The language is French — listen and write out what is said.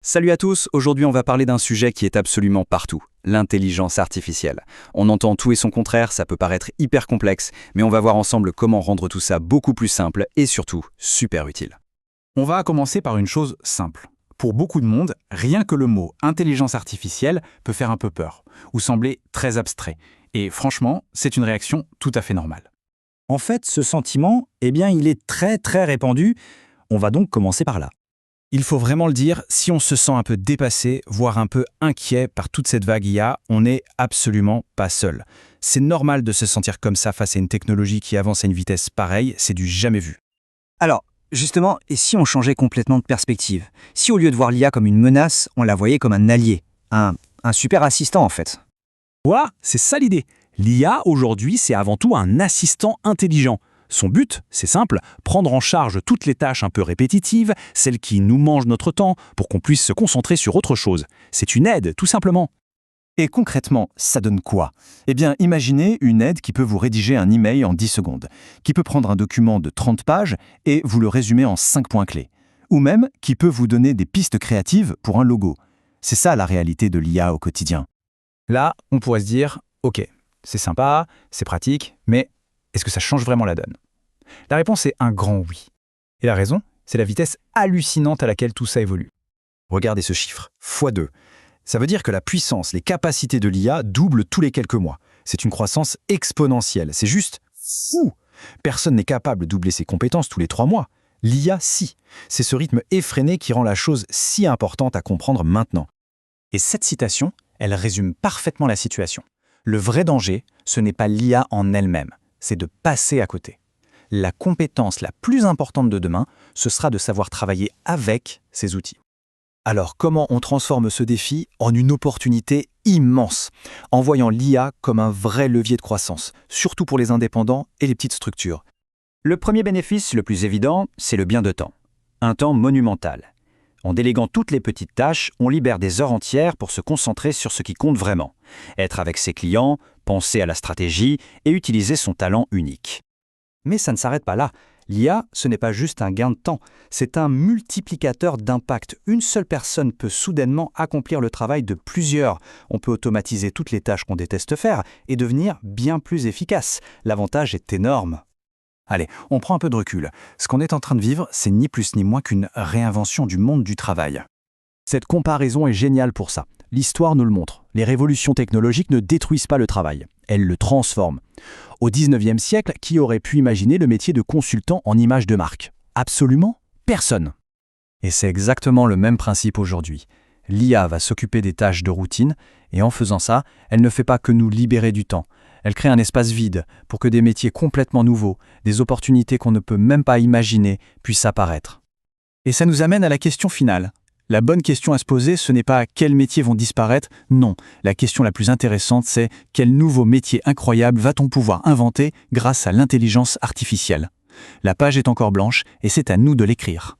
Salut à tous, aujourd'hui on va parler d'un sujet qui est absolument partout, l'intelligence artificielle. On entend tout et son contraire, ça peut paraître hyper complexe, mais on va voir ensemble comment rendre tout ça beaucoup plus simple et surtout super utile. On va commencer par une chose simple. Pour beaucoup de monde, rien que le mot intelligence artificielle peut faire un peu peur, ou sembler très abstrait. Et franchement, c'est une réaction tout à fait normale. En fait, ce sentiment, il est très répandu. On va donc commencer par là. Il faut vraiment le dire, si on se sent un peu dépassé, voire un peu inquiet par toute cette vague IA, on n'est absolument pas seul. C'est normal de se sentir comme ça face à une technologie qui avance à une vitesse pareille, c'est du jamais vu. Alors, justement, et si on changeait complètement de perspective? Si au lieu de voir l'IA comme une menace, on la voyait comme un allié, un super assistant en fait. Voilà, c'est ça l'idée. L'IA, aujourd'hui, c'est avant tout un assistant intelligent. Son but, c'est simple, prendre en charge toutes les tâches un peu répétitives, celles qui nous mangent notre temps, pour qu'on puisse se concentrer sur autre chose. C'est une aide, tout simplement. Et concrètement, ça donne quoi? Eh bien, imaginez une aide qui peut vous rédiger un email en 10 secondes, qui peut prendre un document de 30 pages et vous le résumer en 5 points clés. Ou même qui peut vous donner des pistes créatives pour un logo. C'est ça la réalité de l'IA au quotidien. Là, on pourrait se dire, ok, c'est sympa, c'est pratique, mais est-ce que ça change vraiment la donne? La réponse est un grand oui. Et la raison, c'est la vitesse hallucinante à laquelle tout ça évolue. Regardez ce chiffre, x2. Ça veut dire que la puissance, les capacités de l'IA doublent tous les quelques mois. C'est une croissance exponentielle, c'est juste fou. Personne n'est capable de doubler ses compétences tous les 3 mois. L'IA, si. C'est ce rythme effréné qui rend la chose si importante à comprendre maintenant. Et cette citation, elle résume parfaitement la situation. Le vrai danger, ce n'est pas l'IA en elle-même, c'est de passer à côté. La compétence la plus importante de demain, ce sera de savoir travailler avec ces outils. Alors comment on transforme ce défi en une opportunité immense, en voyant l'IA comme un vrai levier de croissance, surtout pour les indépendants et les petites structures? Le premier bénéfice, le plus évident, c'est le gain de temps. Un temps monumental. En déléguant toutes les petites tâches, on libère des heures entières pour se concentrer sur ce qui compte vraiment. Être avec ses clients, penser à la stratégie et utiliser son talent unique. Mais ça ne s'arrête pas là. L'IA, ce n'est pas juste un gain de temps, c'est un multiplicateur d'impact. Une seule personne peut soudainement accomplir le travail de plusieurs. On peut automatiser toutes les tâches qu'on déteste faire et devenir bien plus efficace. L'avantage est énorme. Allez, on prend un peu de recul. Ce qu'on est en train de vivre, c'est ni plus ni moins qu'une réinvention du monde du travail. Cette comparaison est géniale pour ça. L'histoire nous le montre. Les révolutions technologiques ne détruisent pas le travail, elles le transforment. Au 19e siècle, qui aurait pu imaginer le métier de consultant en image de marque? Absolument personne. Et c'est exactement le même principe aujourd'hui. L'IA va s'occuper des tâches de routine, et en faisant ça, elle ne fait pas que nous libérer du temps. Elle crée un espace vide pour que des métiers complètement nouveaux, des opportunités qu'on ne peut même pas imaginer, puissent apparaître. Et ça nous amène à la question finale. La bonne question à se poser, ce n'est pas quels métiers vont disparaître, non. La question la plus intéressante, c'est quel nouveau métier incroyable va-t-on pouvoir inventer grâce à l'intelligence artificielle? La page est encore blanche et c'est à nous de l'écrire.